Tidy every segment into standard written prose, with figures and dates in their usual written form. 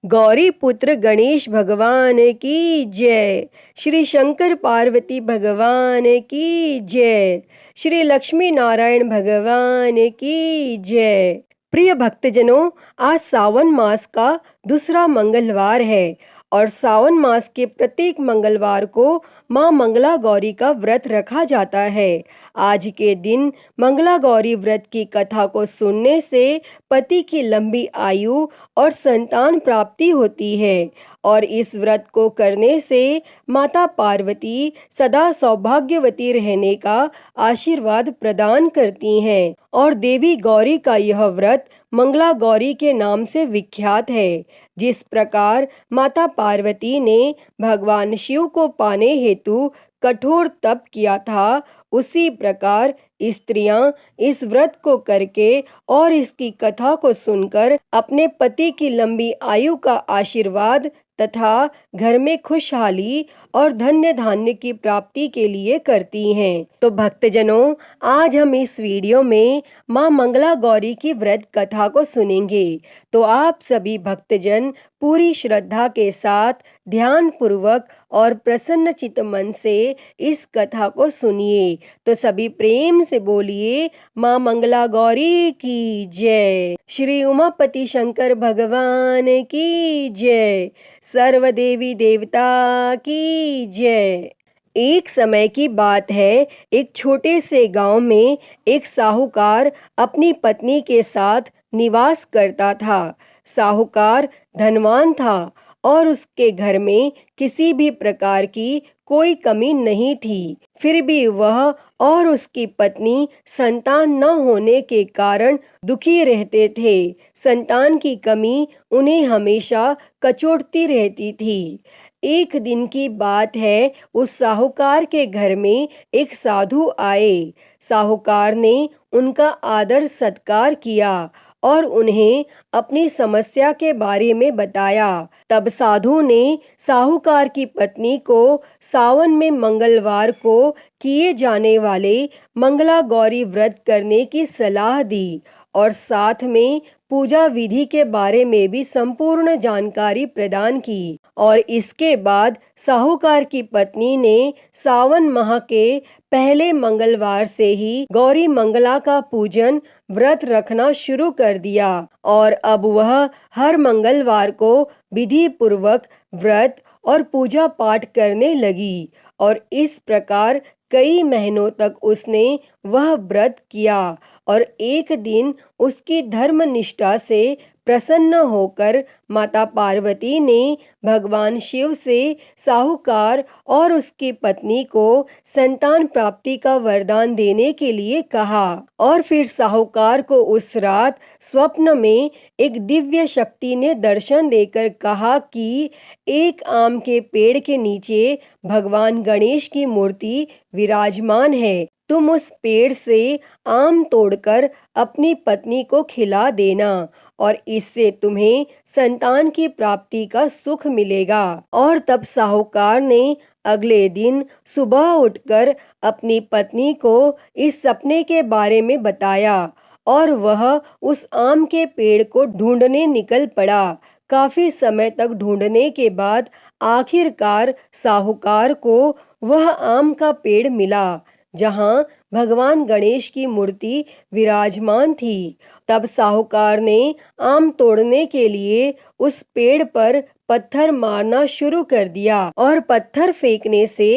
गौरी पुत्र गणेश भगवान की जय। श्री शंकर पार्वती भगवान की जय। श्री लक्ष्मी नारायण भगवान की जय। प्रिय भक्तजनों, आज सावन मास का दूसरा मंगलवार है और सावन मास के प्रत्येक मंगलवार को माँ मंगला गौरी का व्रत रखा जाता है। आज के दिन मंगला गौरी व्रत की कथा को सुनने से पति की लंबी आयु और संतान प्राप्ति होती है और इस व्रत को करने से माता पार्वती सदा सौभाग्यवती रहने का आशीर्वाद प्रदान करती हैं और देवी गौरी का यह व्रत मंगला गौरी के नाम से विख्यात है। जिस प्रकार माता पार्वती ने भगवान शिव को पाने हेतु कठोर तप किया था, उसी प्रकार स्त्रियां इस व्रत को करके और इसकी कथा को सुनकर अपने पति की लंबी आयु का आशीर्वाद तथा घर में खुशहाली और धन्य धान्य की प्राप्ति के लिए करती हैं। तो भक्तजनों, आज हम इस वीडियो में माँ मंगला गौरी की व्रत कथा को सुनेंगे। तो आप सभी भक्तजन पूरी श्रद्धा के साथ ध्यान पूर्वक और प्रसन्न चित्त मन से इस कथा को सुनिए। तो सभी प्रेम से बोलिए, माँ मंगला गौरी की जय। श्री उमापति शंकर भगवान की जय। सर्व देवी देवता की जय। एक समय की बात है, एक छोटे से गांव में एक साहूकार अपनी पत्नी के साथ निवास करता था। साहूकार धनवान था और उसके घर में किसी भी प्रकार की कोई कमी नहीं थी। फिर भी वह और उसकी पत्नी संतान न होने के कारण दुखी रहते थे। संतान की कमी उन्हें हमेशा कचोटती रहती थी। एक दिन की बात है, उस साहूकार के घर में एक साधु आए। साहूकार ने उनका आदर सत्कार किया और उन्हें अपनी समस्या के बारे में बताया। तब साधु ने साहूकार की पत्नी को सावन में मंगलवार को किए जाने वाले मंगला गौरी व्रत करने की सलाह दी और साथ में पूजा विधि के बारे में भी संपूर्ण जानकारी प्रदान की। और इसके बाद साहूकार की पत्नी ने सावन माह के पहले मंगलवार से ही गौरी मंगला का पूजन व्रत रखना शुरू कर दिया और अब वह हर मंगलवार को विधि पूर्वक व्रत और पूजा पाठ करने लगी और इस प्रकार कई महीनों तक उसने वह व्रत किया और एक दिन उसकी धर्म निष्ठा से प्रसन्न होकर माता पार्वती ने भगवान शिव से साहूकार और उसकी पत्नी को संतान प्राप्ति का वरदान देने के लिए कहा। और फिर साहूकार को उस रात स्वप्न में एक दिव्य शक्ति ने दर्शन देकर कहा कि एक आम के पेड़ के नीचे भगवान गणेश की मूर्ति विराजमान है। तुम उस पेड़ से आम तोड़कर अपनी पत्नी को खिला देना और इससे तुम्हें संतान की प्राप्ति का सुख मिलेगा। और तब साहूकार ने अगले दिन सुबह उठकर अपनी पत्नी को इस सपने के बारे में बताया और वह उस आम के पेड़ को ढूंढने निकल पड़ा। काफी समय तक ढूंढने के बाद आखिरकार साहूकार को वह आम का पेड़ मिला जहां भगवान गणेश की मूर्ति विराजमान थी। तब साहूकार ने आम तोड़ने के लिए उस पेड़ पर पत्थर मारना शुरू कर दिया और पत्थर फेंकने से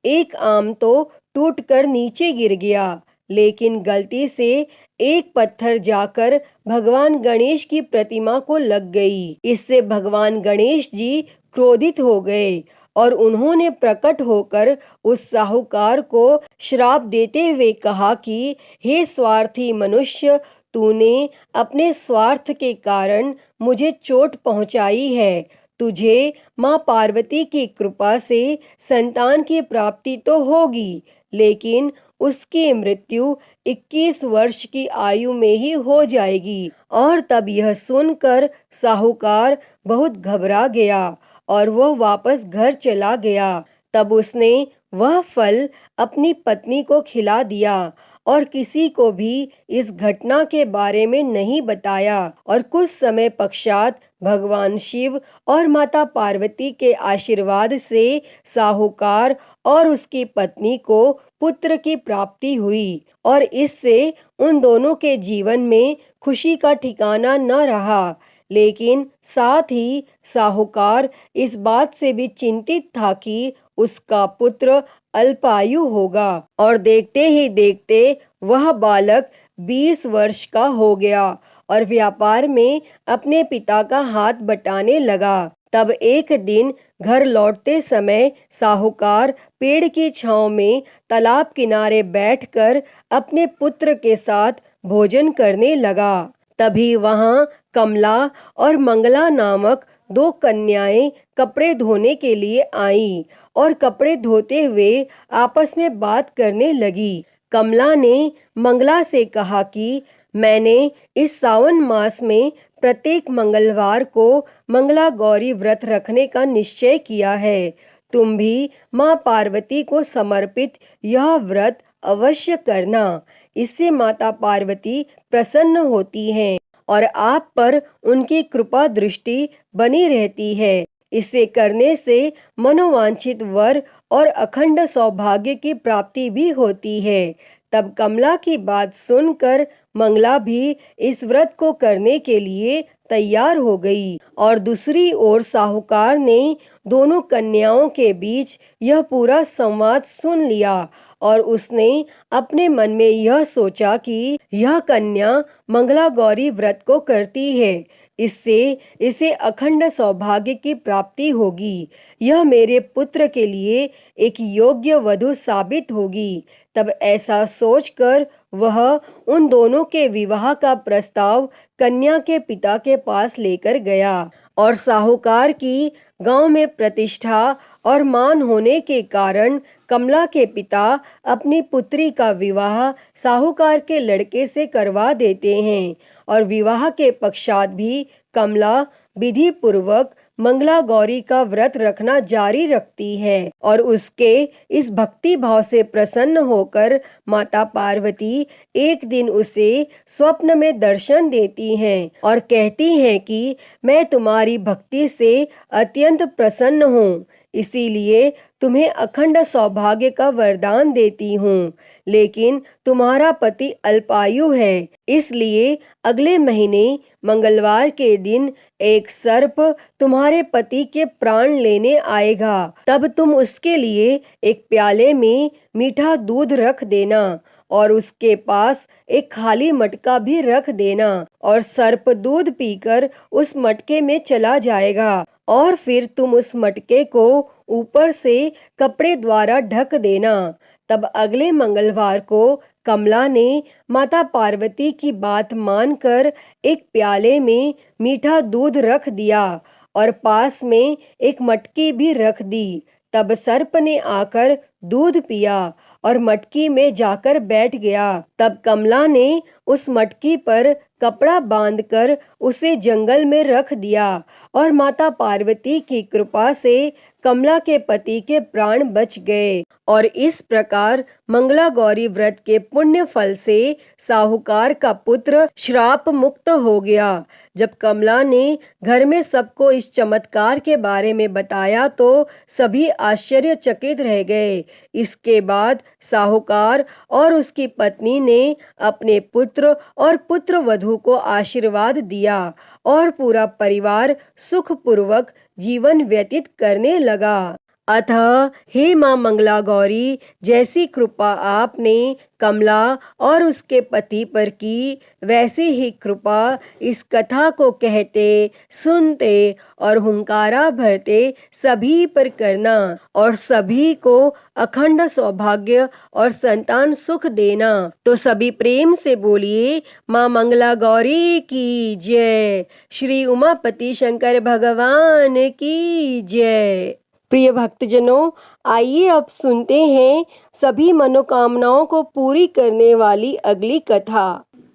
एक आम तो टूटकर नीचे गिर गया, लेकिन गलती से एक पत्थर जाकर भगवान गणेश की प्रतिमा को लग गई। इससे भगवान गणेश जी क्रोधित हो गए और उन्होंने प्रकट होकर उस साहूकार को श्राप देते हुए कहा कि हे स्वार्थी मनुष्य, तूने अपने स्वार्थ के कारण मुझे चोट पहुंचाई है। तुझे माँ पार्वती की कृपा से संतान की प्राप्ति तो होगी, लेकिन उसकी मृत्यु 21 वर्ष की आयु में ही हो जाएगी। और तब यह सुनकर साहूकार बहुत घबरा गया और वह वापस घर चला गया। तब उसने वह फल अपनी पत्नी को खिला दिया और किसी को भी इस घटना के बारे में नहीं बताया। और कुछ समय पश्चात भगवान शिव और माता पार्वती के आशीर्वाद से साहूकार और उसकी पत्नी को पुत्र की प्राप्ति हुई और इससे उन दोनों के जीवन में खुशी का ठिकाना न रहा। लेकिन साथ ही साहूकार इस बात से भी चिंतित था कि उसका पुत्र अल्पायु होगा और देखते ही देखते वह बालक 20 वर्ष का हो गया और व्यापार में अपने पिता का हाथ बटाने लगा। तब एक दिन घर लौटते समय साहूकार पेड़ की छांव में तालाब किनारे बैठकर अपने पुत्र के साथ भोजन करने लगा। तभी वहां कमला और मंगला नामक 2 कन्याएं कपड़े धोने के लिए आईं और कपड़े धोते हुए आपस में बात करने लगी। कमला ने मंगला से कहा कि मैंने इस सावन मास में प्रत्येक मंगलवार को मंगला गौरी व्रत रखने का निश्चय किया है। तुम भी माँ पार्वती को समर्पित यह व्रत अवश्य करना। इससे माता पार्वती प्रसन्न होती हैं और आप पर उनकी कृपा दृष्टि बनी रहती है। इसे करने से मनोवांछित वर और अखंड सौभाग्य की प्राप्ति भी होती है। तब कमला की बात सुनकर मंगला भी इस व्रत को करने के लिए तैयार हो गई और दूसरी ओर साहूकार ने दोनों कन्याओं के बीच यह पूरा संवाद सुन लिया और उसने अपने मन में यह सोचा कि यह कन्या मंगला गौरी व्रत को करती है, इससे इसे अखंड सौभाग्य की प्राप्ति होगी। यह मेरे पुत्र के लिए एक योग्य वधू साबित होगी। तब ऐसा सोचकर वह उन दोनों के विवाह का प्रस्ताव कन्या के पिता के पास लेकर गया और साहूकार की गांव में प्रतिष्ठा और मान होने के कारण कमला के पिता अपनी पुत्री का विवाह साहूकार के लड़के से करवा देते हैं और विवाह के पश्चात भी कमला विधि पूर्वक मंगला गौरी का व्रत रखना जारी रखती है और उसके इस भक्ति भाव से प्रसन्न होकर माता पार्वती एक दिन उसे स्वप्न में दर्शन देती हैं और कहती हैं कि मैं तुम्हारी भक्ति से अत्यंत प्रसन्न हूँ, इसीलिए तुम्हें अखंड सौभाग्य का वरदान देती हूँ। लेकिन तुम्हारा पति अल्पायु है, इसलिए अगले महीने मंगलवार के दिन एक सर्प तुम्हारे पति के प्राण लेने आएगा। तब तुम उसके लिए एक प्याले में मीठा दूध रख देना और उसके पास एक खाली मटका भी रख देना और सर्प दूध पीकर उस मटके में चला जाएगा और फिर तुम उस मटके को ऊपर से कपड़े द्वारा ढक देना। तब अगले मंगलवार को कमला ने माता पार्वती की बात मानकर एक प्याले में मीठा दूध रख दिया और पास में एक मटकी भी रख दी। तब सर्प ने आकर दूध पिया और मटकी में जाकर बैठ गया। तब कमला ने उस मटकी पर कपड़ा बांधकर उसे जंगल में रख दिया और माता पार्वती की कृपा से कमला के पति के प्राण बच गए और इस प्रकार मंगला गौरी व्रत के पुण्य फल से साहूकार का पुत्र श्राप मुक्त हो गया। जब कमला ने घर में सबको इस चमत्कार के बारे में बताया तो सभी आश्चर्यचकित रह गए। इसके बाद साहूकार और उसकी पत्नी ने अपने पुत्र और पुत्र वधू को आशीर्वाद दिया और पूरा परिवार सुखपूर्वक जीवन व्यतीत करने लगा। अतः हे मां मंगला गौरी, जैसी कृपा आपने कमला और उसके पति पर की, वैसी ही कृपा इस कथा को कहते, सुनते और हुंकारा भरते सभी पर करना और सभी को अखंड सौभाग्य और संतान सुख देना। तो सभी प्रेम से बोलिए मां मंगला गौरी की जय। श्री उमापति शंकर भगवान की जय। प्रिय भक्तजनों, आइए अब सुनते हैं सभी मनोकामनाओं को पूरी करने वाली अगली कथा।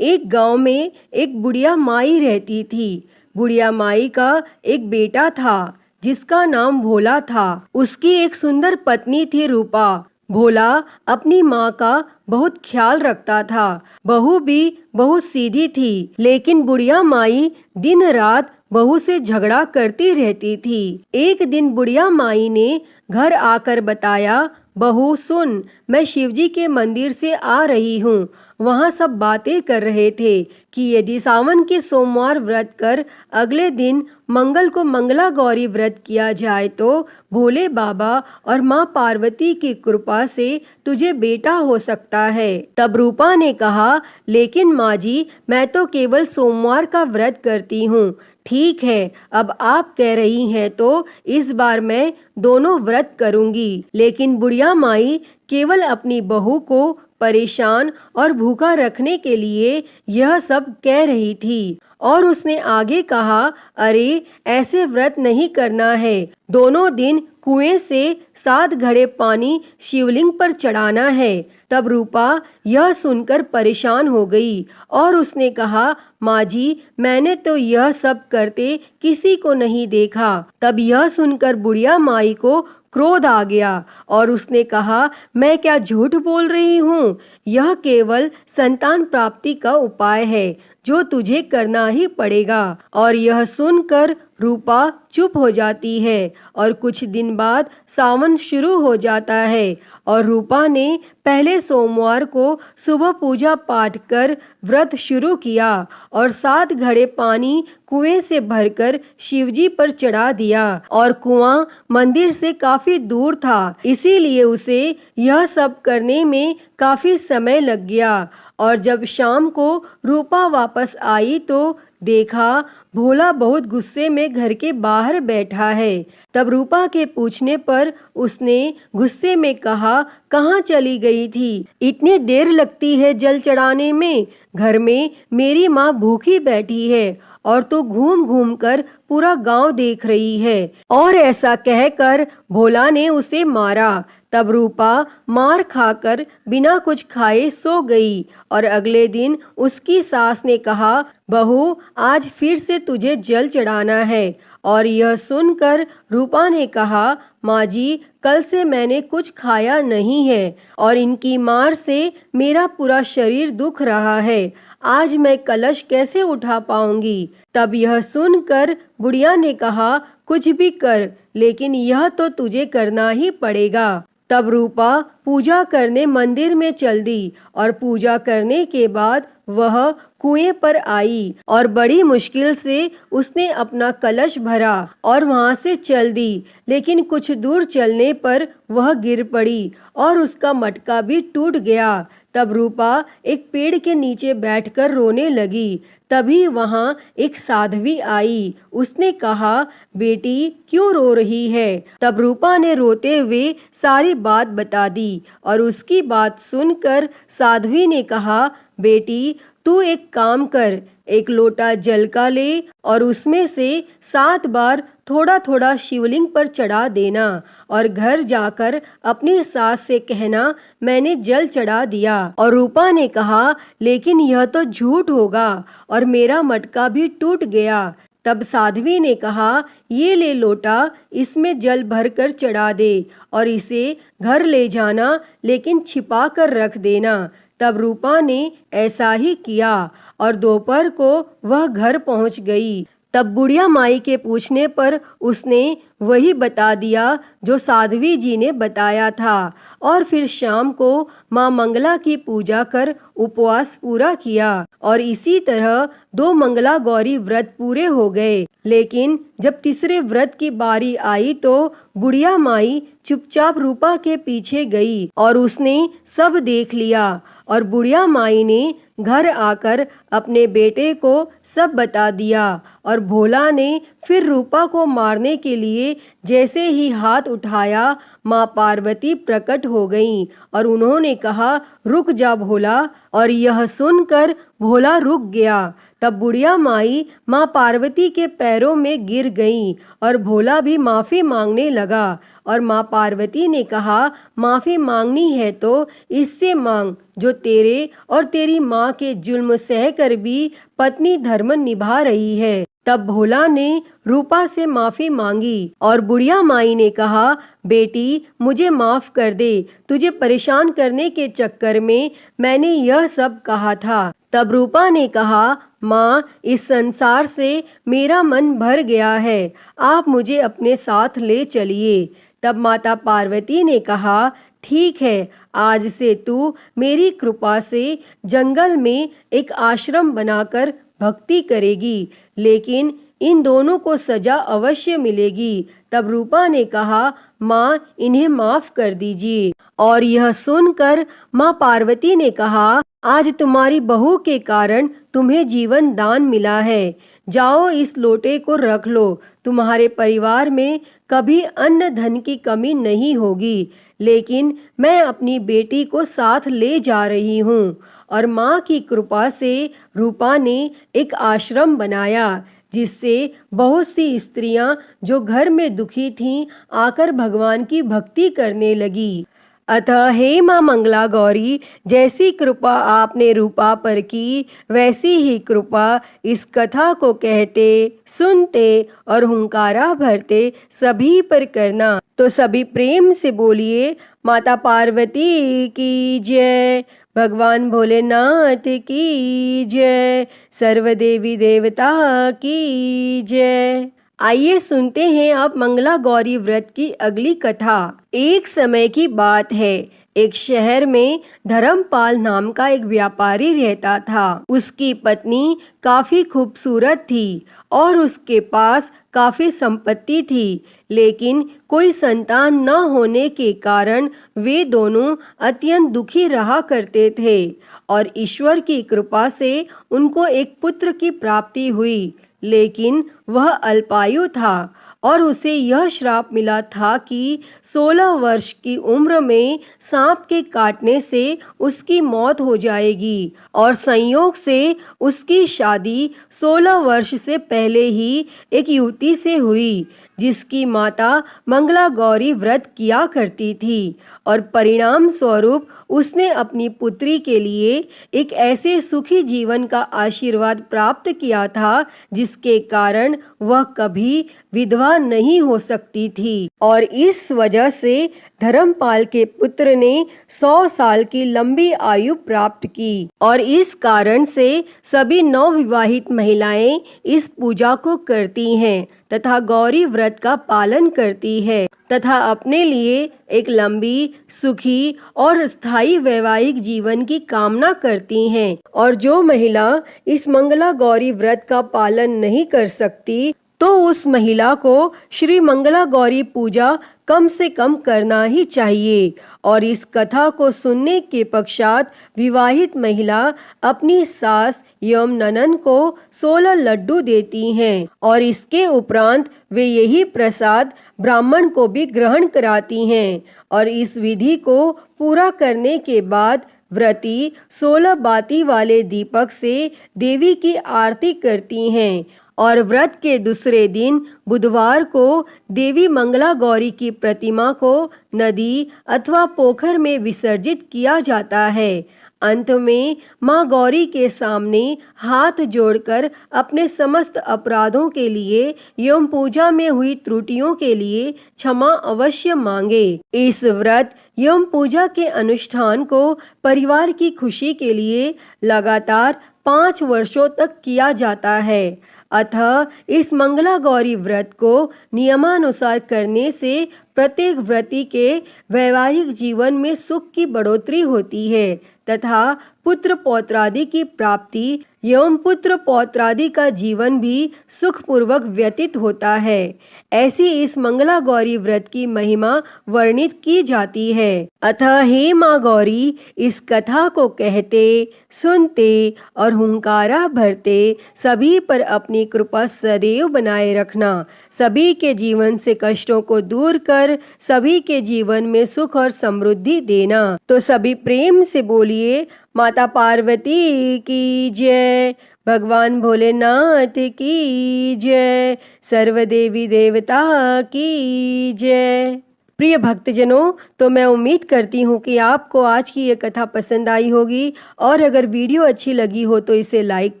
एक गांव में एक बुढ़िया माई रहती थी। बुढ़िया माई का एक बेटा था जिसका नाम भोला था। उसकी एक सुंदर पत्नी थी रूपा। भोला अपनी माँ का बहुत ख्याल रखता था। बहू भी बहुत सीधी थी, लेकिन बुढ़िया माई दिन रात बहू से झगड़ा करती रहती थी। एक दिन बुढ़िया माई ने घर आकर बताया, बहू सुन, मैं शिवजी के मंदिर से आ रही हूँ। वहाँ सब बातें कर रहे थे कि यदि सावन के सोमवार व्रत कर अगले दिन मंगल को मंगला गौरी व्रत किया जाए तो भोले बाबा और माँ पार्वती की कृपा से तुझे बेटा हो सकता है। तब रूपा ने कहा, लेकिन माँ जी, मैं तो केवल सोमवार का व्रत करती हूँ। ठीक है, अब आप कह रही हैं तो इस बार मैं दोनों व्रत करूंगी। लेकिन बुढ़िया माई केवल अपनी बहू को परेशान और भूखा रखने के लिए यह सब कह रही थी। और उसने आगे कहा, अरे ऐसे व्रत नहीं करना है। दोनों दिन कुएं से 7 घड़े पानी शिवलिंग पर चढ़ाना है। तब रूपा यह सुनकर परेशान हो गई और उसने कहा, माँ जी, मैंने तो यह सब करते किसी को नहीं देखा। तब यह सुनकर बुढ़िया माई को क्रोध आ गया और उसने कहा, मैं क्या झूठ बोल रही हूँ? यह केवल संतान प्राप्ति का उपाय है जो तुझे करना ही पड़ेगा। और यह सुनकर रूपा चुप हो जाती है और कुछ दिन बाद सावन शुरू हो जाता है और रूपा ने पहले सोमवार को सुबह पूजा पाठ कर व्रत शुरू किया और 7 घड़े पानी कुएं से भरकर शिवजी पर चढ़ा दिया। और कुआं मंदिर से काफी दूर था, इसीलिए उसे यह सब करने में काफी समय लग गया। और जब शाम को रूपा वापस आई तो देखा भोला बहुत गुस्से में घर के बाहर बैठा है। तब रूपा के पूछने पर उसने गुस्से में कहा, कहाँ चली गई थी? इतनी देर लगती है जल चढ़ाने में? घर में मेरी माँ भूखी बैठी है और तू घूम घूम कर पूरा गांव देख रही है। और ऐसा कहकर भोला ने उसे मारा। तब रूपा मार खाकर बिना कुछ खाए सो गई और अगले दिन उसकी सास ने कहा, बहू, आज फिर से तुझे जल चढ़ाना है। और यह सुनकर रूपा ने कहा, माँ जी, कल से मैंने कुछ खाया नहीं है और इनकी मार से मेरा पूरा शरीर दुख रहा है। आज मैं कलश कैसे उठा पाऊंगी? तब यह सुनकर बुढ़िया ने कहा, कुछ भी कर, लेकिन यह तो तुझे करना ही पड़ेगा। तब रूपा पूजा करने मंदिर में चल दी और पूजा करने के बाद वह कुएं पर आई और बड़ी मुश्किल से उसने अपना कलश भरा और वहां से चल दी। लेकिन कुछ दूर चलने पर वह गिर पड़ी और उसका मटका भी टूट गया। तब रूपा एक पेड़ के नीचे बैठकर रोने लगी। तभी वहां एक साध्वी आई। उसने कहा, बेटी, क्यों रो रही है? तब रूपा ने रोते हुए सारी बात बता दी और उसकी बात सुनकर साध्वी ने कहा, बेटी, तू एक काम कर, एक लोटा जल का ले और उसमें से 7 बार थोड़ा थोड़ा शिवलिंग पर चढ़ा देना और घर जाकर अपनी सास से कहना, मैंने जल चढ़ा दिया। और रूपा ने कहा, लेकिन यह तो झूठ होगा और मेरा मटका भी टूट गया। तब साध्वी ने कहा, ये ले लोटा, इसमें जल भरकर चढ़ा दे और इसे घर ले जाना, लेकिन छिपा कर रख देना। तब रूपा ने ऐसा ही किया और दोपहर को वह घर पहुंच गई। तब बुढ़िया माई के पूछने पर उसने वही बता दिया जो साध्वी जी ने बताया था। और फिर शाम को माँ मंगला की पूजा कर उपवास पूरा किया और इसी तरह 2 मंगला गौरी व्रत पूरे हो गए। लेकिन जब तीसरे व्रत की बारी आई तो बुढ़िया माई चुपचाप रूपा के पीछे गई और उसने सब देख लिया। और बुढ़िया माई ने घर आकर अपने बेटे को सब बता दिया और भोला ने फिर रूपा को मारने के लिए जैसे ही हाथ उठाया, माँ पार्वती प्रकट हो गईं और उन्होंने कहा, रुक जा भोला। और यह सुनकर भोला रुक गया। तब बुढ़िया माई माँ पार्वती के पैरों में गिर गईं और भोला भी माफी मांगने लगा। और माँ पार्वती ने कहा, माफी मांगनी है तो इससे मांग जो तेरे और तेरी माँ के जुल्म सहकर भी पत्नी धर्म निभा रही है। तब भोला ने रूपा से माफी मांगी और बुढ़िया माई ने कहा, बेटी मुझे माफ कर दे, तुझे परेशान करने के चक्कर में मैंने यह सब कहा था। तब रूपा ने कहा, माँ इस संसार से मेरा मन भर गया है, आप मुझे अपने साथ ले चलिए। तब माता पार्वती ने कहा, ठीक है, आज से तू मेरी कृपा से जंगल में एक आश्रम बनाकर भक्ति करेगी, लेकिन इन दोनों को सजा अवश्य मिलेगी। तब रूपा ने कहा, माँ इन्हें माफ कर दीजिए। और यह सुनकर माँ पार्वती ने कहा, आज तुम्हारी बहू के कारण तुम्हें जीवन दान मिला है, जाओ इस लोटे को रख लो, तुम्हारे परिवार में कभी अन्न धन की कमी नहीं होगी। लेकिन मैं अपनी बेटी को साथ ले जा रही हूँ। और माँ की कृपा से रूपा ने एक आश्रम बनाया, जिससे बहुत सी स्त्रियां जो घर में दुखी थीं आकर भगवान की भक्ति करने लगी। अतः हे माँ मंगला गौरी, जैसी कृपा आपने रूपा पर की, वैसी ही कृपा इस कथा को कहते, सुनते और हुंकारा भरते सभी पर करना। तो सभी प्रेम से बोलिए, माता पार्वती की जय, भगवान भोलेनाथ की जय, सर्वदेवी देवता की जय। आइए सुनते हैं अब मंगला गौरी व्रत की अगली कथा। एक समय की बात है, एक शहर में धर्मपाल नाम का एक व्यापारी रहता था। उसकी पत्नी काफी खूबसूरत थी और उसके पास काफी संपत्ति थी, लेकिन कोई संतान न होने के कारण वे दोनों अत्यंत दुखी रहा करते थे। और ईश्वर की कृपा से उनको एक पुत्र की प्राप्ति हुई, लेकिन वह अल्पायु था और उसे यह श्राप मिला था कि 16 वर्ष की उम्र में सांप के काटने से उसकी मौत हो जाएगी। और संयोग से उसकी शादी 16 वर्ष से पहले ही एक युवती से हुई, जिसकी माता मंगला गौरी व्रत किया करती थी। और परिणाम स्वरूप उसने अपनी पुत्री के लिए एक ऐसे सुखी जीवन का आशीर्वाद प्राप्त किया था, जिसके कारण वह कभी विधवा नहीं हो सकती थी। और इस वजह से धर्मपाल के पुत्र ने 100 साल की लंबी आयु प्राप्त की। और इस कारण से सभी नवविवाहित महिलाएं इस पूजा को करती हैं तथा गौरी व्रत का पालन करती है तथा अपने लिए एक लंबी, सुखी और स्थायी वैवाहिक जीवन की कामना करती हैं। और जो महिला इस मंगला गौरी व्रत का पालन नहीं कर सकती, तो उस महिला को श्री मंगला गौरी पूजा कम से कम करना ही चाहिए। और इस कथा को सुनने के पश्चात विवाहित महिला अपनी सास एवं ननद को 16 लड्डू देती हैं और इसके उपरांत वे यही प्रसाद ब्राह्मण को भी ग्रहण कराती हैं। और इस विधि को पूरा करने के बाद व्रती 16 बाती वाले दीपक से देवी की आरती करती हैं। और व्रत के दूसरे दिन बुधवार को देवी मंगला गौरी की प्रतिमा को नदी अथवा पोखर में विसर्जित किया जाता है। अंत में माँ गौरी के सामने हाथ जोड़कर अपने समस्त अपराधों के लिए एवं पूजा में हुई त्रुटियों के लिए क्षमा अवश्य मांगे। इस व्रत एवं पूजा के अनुष्ठान को परिवार की खुशी के लिए लगातार 5 वर्षों तक किया जाता है। अतः इस मंगला गौरी व्रत को नियमानुसार करने से प्रत्येक व्रती के वैवाहिक जीवन में सुख की बढ़ोतरी होती है तथा पुत्र पौत्रादि की प्राप्ति एवं पुत्र पौत्रादि का जीवन भी सुखपूर्वक व्यतीत होता है। ऐसी इस मंगला गौरी व्रत की महिमा वर्णित की जाती है। अतः हे माँ गौरी, इस कथा को कहते, सुनते और हुंकारा भरते सभी पर अपनी कृपा सदैव बनाए रखना। सभी के जीवन से कष्टों को दूर कर सभी के जीवन में सुख और समृद्धि देना। तो सभी प्रेम से बोलिए, माता पार्वती की जय, भगवान भोलेनाथ की जय, सर्वदेवी देवता की जय। प्रिय भक्तजनों, तो मैं उम्मीद करती हूँ कि आपको आज की ये कथा पसंद आई होगी और अगर वीडियो अच्छी लगी हो तो इसे लाइक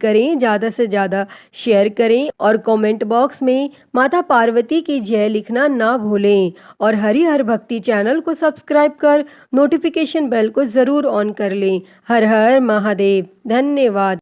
करें, ज़्यादा से ज़्यादा शेयर करें और कमेंट बॉक्स में माता पार्वती की जय लिखना ना भूलें और हरि हर भक्ति चैनल को सब्सक्राइब कर नोटिफिकेशन बेल को ज़रूर ऑन कर लें। हर हर महादेव। धन्यवाद।